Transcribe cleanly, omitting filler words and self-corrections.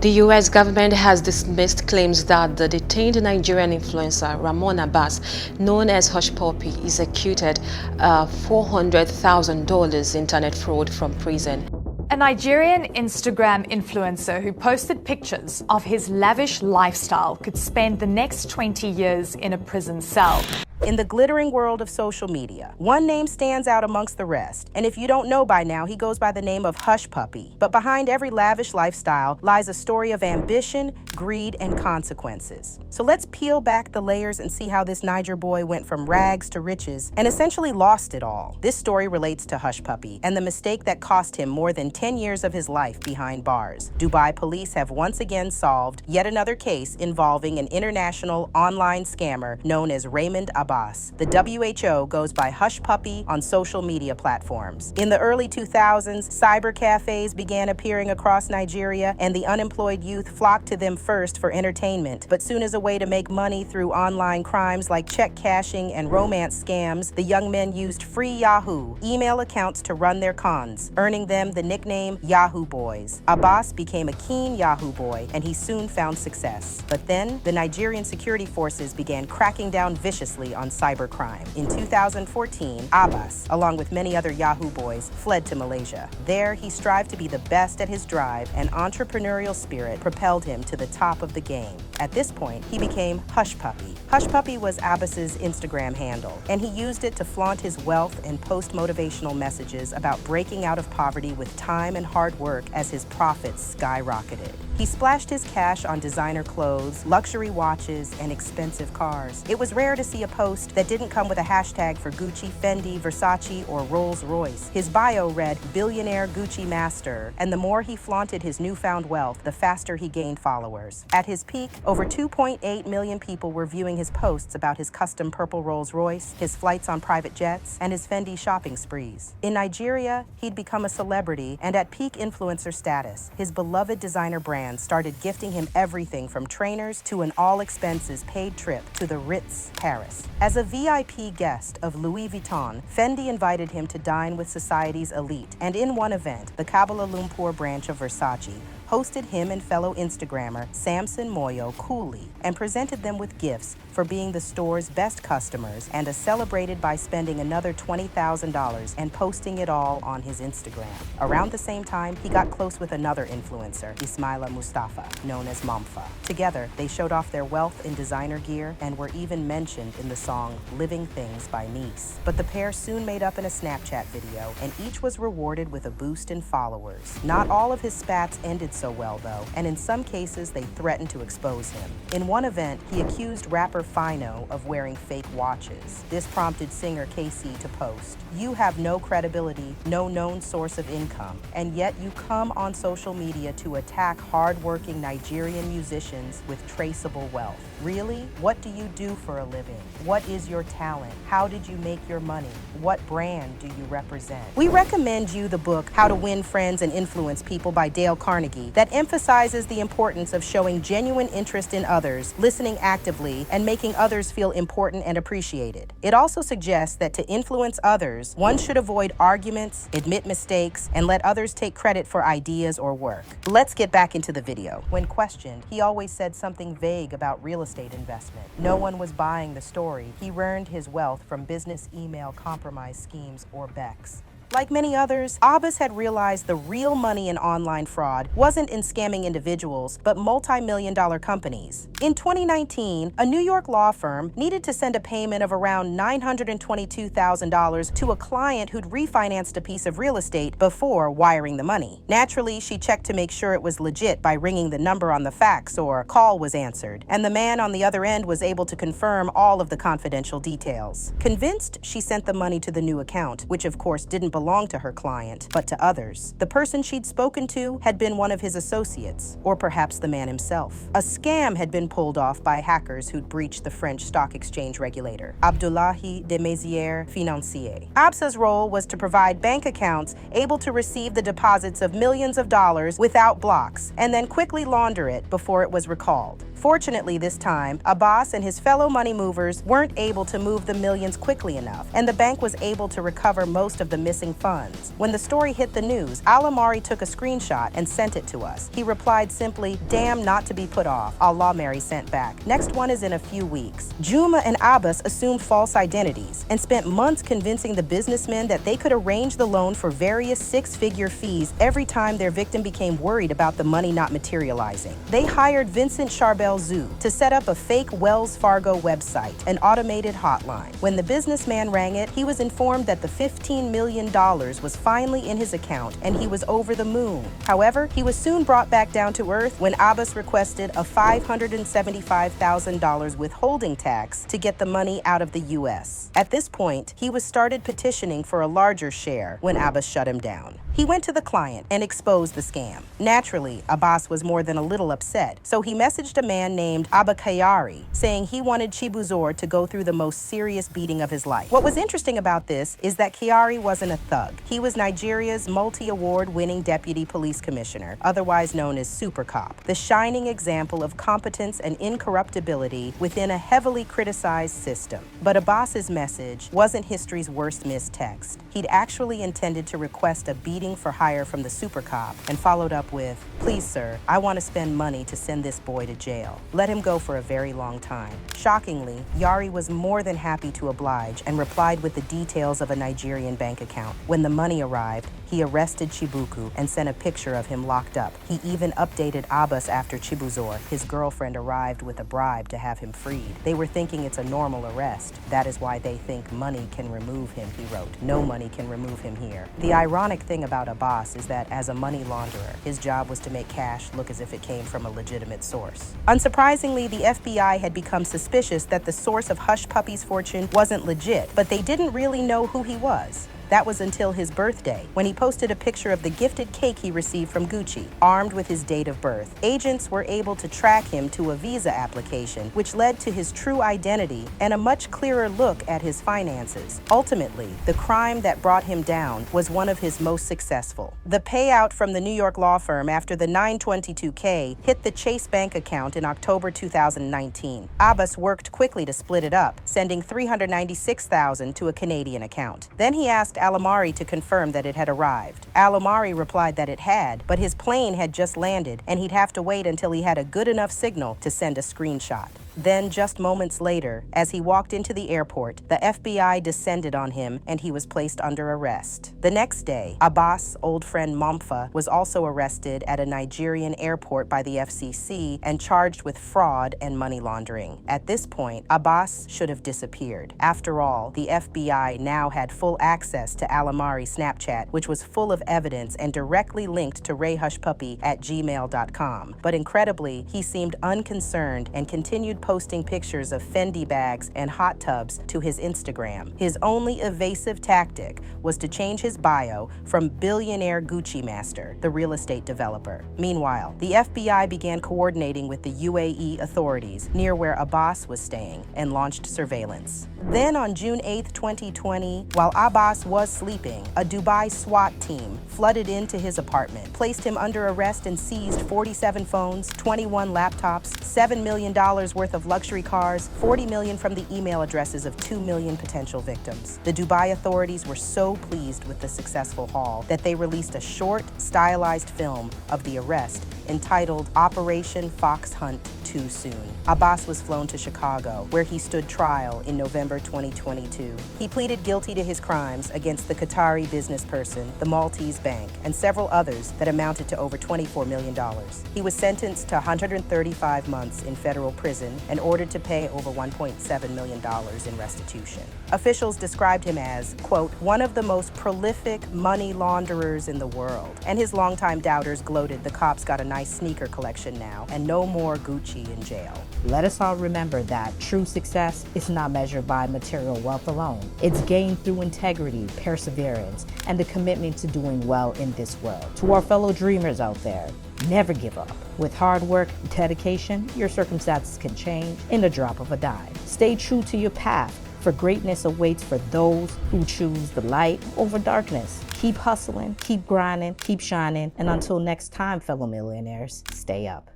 The U.S. government has dismissed claims that the detained Nigerian influencer Raymond Abbas, known as Hushpuppy, executed a $400,000 internet fraud from prison. A Nigerian Instagram influencer who posted pictures of his lavish lifestyle could spend the next 20 years in a prison cell. In the glittering world of social media, one name stands out amongst the rest. And if you don't know by now, he goes by the name of Hushpuppy. But behind every lavish lifestyle lies a story of ambition, greed, and consequences. So let's peel back the layers and see how this Niger boy went from rags to riches and essentially lost it all. This story relates to Hushpuppy and the mistake that cost him more than 10 years of his life behind bars. Dubai police have once again solved yet another case involving an international online scammer known as Raymond Abbas. The WHO goes by Hushpuppy on social media platforms. In the early 2000s, cyber cafes began appearing across Nigeria, and the unemployed youth flocked to them first for entertainment. But soon as a way to make money through online crimes like check cashing and romance scams, the young men used free Yahoo email accounts to run their cons, earning them the nickname Yahoo Boys. Abbas became a keen Yahoo boy, and he soon found success. But then, the Nigerian security forces began cracking down viciously on cybercrime. In 2014, Abbas, along with many other Yahoo boys, fled to Malaysia. There, he strived to be the best at his drive, and entrepreneurial spirit propelled him to the top of the game. At this point, he became Hushpuppy. Hushpuppy was Abbas's Instagram handle, and he used it to flaunt his wealth and post motivational messages about breaking out of poverty with time and hard work as his profits skyrocketed. He splashed his cash on designer clothes, luxury watches, and expensive cars. It was rare to see a post that didn't come with a hashtag for Gucci, Fendi, Versace, or Rolls-Royce. His bio read, "Billionaire Gucci Master," and the more he flaunted his newfound wealth, the faster he gained followers. At his peak, over 2.8 million people were viewing his posts about his custom purple Rolls-Royce, his flights on private jets, and his Fendi shopping sprees. In Nigeria, he'd become a celebrity, and at peak influencer status, his beloved designer brand started gifting him everything from trainers to an all-expenses-paid trip to the Ritz, Paris. As a VIP guest of Louis Vuitton, Fendi invited him to dine with society's elite, and in one event, the Kuala Lumpur branch of Versace hosted him and fellow Instagrammer Samson Moyo coolly and presented them with gifts for being the store's best customers and is celebrated by spending another $20,000 and posting it all on his Instagram. Around the same time, he got close with another influencer, Ismaila Mustafa, known as Mamfa. Together, they showed off their wealth in designer gear and were even mentioned in the song Living Things by Nice. But the pair soon made up in a Snapchat video, and each was rewarded with a boost in followers. Not all of his spats ended so well, though, and in some cases, they threatened to expose him. In one event, he accused rapper Fino of wearing fake watches. This prompted singer KC to post, "You have no credibility, no known source of income, and yet you come on social media to attack hard-working Nigerian musicians with traceable wealth. Really? What do you do for a living? What is your talent? How did you make your money? What brand do you represent?" We recommend you the book How to Win Friends and Influence People by Dale Carnegie that emphasizes the importance of showing genuine interest in others, listening actively, and making others feel important and appreciated. It also suggests that to influence others, one should avoid arguments, admit mistakes, and let others take credit for ideas or work. Let's get back into the video. When questioned, he always said something vague about real estate investment. No one was buying the story. He earned his wealth from business email compromise schemes or BECs. Like many others, Abbas had realized the real money in online fraud wasn't in scamming individuals, but multi-million-dollar companies. In 2019, a New York law firm needed to send a payment of around $922,000 to a client who'd refinanced a piece of real estate before wiring the money. Naturally, she checked to make sure it was legit by ringing the number on the fax or call was answered, and the man on the other end was able to confirm all of the confidential details. Convinced, she sent the money to the new account, which of course didn't belong to her client, but to others. The person she'd spoken to had been one of his associates, or perhaps the man himself. A scam had been pulled off by hackers who'd breached the French stock exchange regulator, Abdoulaye de Mézières Financier. Absa's role was to provide bank accounts able to receive the deposits of millions of dollars without blocks, and then quickly launder it before it was recalled. Fortunately, this time, Abbas and his fellow money movers weren't able to move the millions quickly enough, and the bank was able to recover most of the missing funds. When the story hit the news, Alamari took a screenshot and sent it to us. He replied simply, "Damn, not to be put off." Allah Mary sent back. Next one is in a few weeks. Juma and Abbas assumed false identities and spent months convincing the businessmen that they could arrange the loan for various six-figure fees every time their victim became worried about the money not materializing. They hired Vincent Charbel Zoo to set up a fake Wells Fargo website, an automated hotline. When the businessman rang it, he was informed that the $15 million was finally in his account and he was over the moon. However, he was soon brought back down to earth when Abbas requested a $575,000 withholding tax to get the money out of the U.S. At this point, he was started petitioning for a larger share when Abbas shut him down. He went to the client and exposed the scam. Naturally, Abbas was more than a little upset, so he messaged a man named Abba Kayari, saying he wanted Chibuzor to go through the most serious beating of his life. What was interesting about this is that Kayari wasn't a thug. He was Nigeria's multi-award-winning deputy police commissioner, otherwise known as Super Cop, the shining example of competence and incorruptibility within a heavily criticized system. But Abbas's message wasn't history's worst missed text. He'd actually intended to request a beating for hire from the Super Cop and followed up with, "Please, sir, I want to spend money to send this boy to jail. Let him go for a very long time." Shockingly, Yari was more than happy to oblige and replied with the details of a Nigerian bank account. When the money arrived, he arrested Chibuku and sent a picture of him locked up. He even updated Abbas after Chibuzor. His girlfriend arrived with a bribe to have him freed. They were thinking it's a normal arrest. That is why they think money can remove him, he wrote. No money can remove him here. The ironic thing about Abbas is that as a money launderer, his job was to make cash look as if it came from a legitimate source. Unsurprisingly, the FBI had become suspicious that the source of Hushpuppy's fortune wasn't legit, but they didn't really know who he was. That was until his birthday, when he posted a picture of the gifted cake he received from Gucci, armed with his date of birth. Agents were able to track him to a visa application, which led to his true identity and a much clearer look at his finances. Ultimately, the crime that brought him down was one of his most successful. The payout from the New York law firm after the 922K hit the Chase Bank account in October 2019. Abbas worked quickly to split it up, sending $396,000 to a Canadian account. Then he asked Alamari to confirm that it had arrived. Alamari replied that it had, but his plane had just landed and he'd have to wait until he had a good enough signal to send a screenshot. Then, just moments later, as he walked into the airport, the FBI descended on him and he was placed under arrest. The next day, Abbas' old friend Momfa was also arrested at a Nigerian airport by the FCC and charged with fraud and money laundering. At this point, Abbas should have disappeared. After all, the FBI now had full access to Alamari's Snapchat, which was full of evidence and directly linked to rayhushpuppy@gmail.com. But incredibly, he seemed unconcerned and continued posting pictures of Fendi bags and hot tubs to his Instagram. His only evasive tactic was to change his bio from billionaire Gucci master, the real estate developer. Meanwhile, the FBI began coordinating with the UAE authorities near where Abbas was staying and launched surveillance. Then on June 8, 2020, while Abbas was sleeping, a Dubai SWAT team flooded into his apartment, placed him under arrest and seized 47 phones, 21 laptops, $7 million worth of luxury cars, $40 million from the email addresses of 2 million potential victims. The Dubai authorities were so pleased with the successful haul that they released a short, stylized film of the arrest entitled Operation Fox Hunt Too Soon. Abbas was flown to Chicago, where he stood trial in November 2022. He pleaded guilty to his crimes against the Qatari businessperson, the Maltese bank, and several others that amounted to over $24 million. He was sentenced to 135 months in federal prison and ordered to pay over $1.7 million in restitution. Officials described him as, quote, one of the most prolific money launderers in the world. And his longtime doubters gloated the cops got a nice sneaker collection now and no more Gucci in jail. Let us all remember that true success is not measured by material wealth alone. It's gained through integrity, perseverance, and the commitment to doing well in this world. To our fellow dreamers out there, never give up. With hard work and dedication, your circumstances can change in the drop of a dime. Stay true to your path, for greatness awaits for those who choose the light over darkness. Keep hustling, keep grinding, keep shining, and until next time, fellow millionaires, stay up.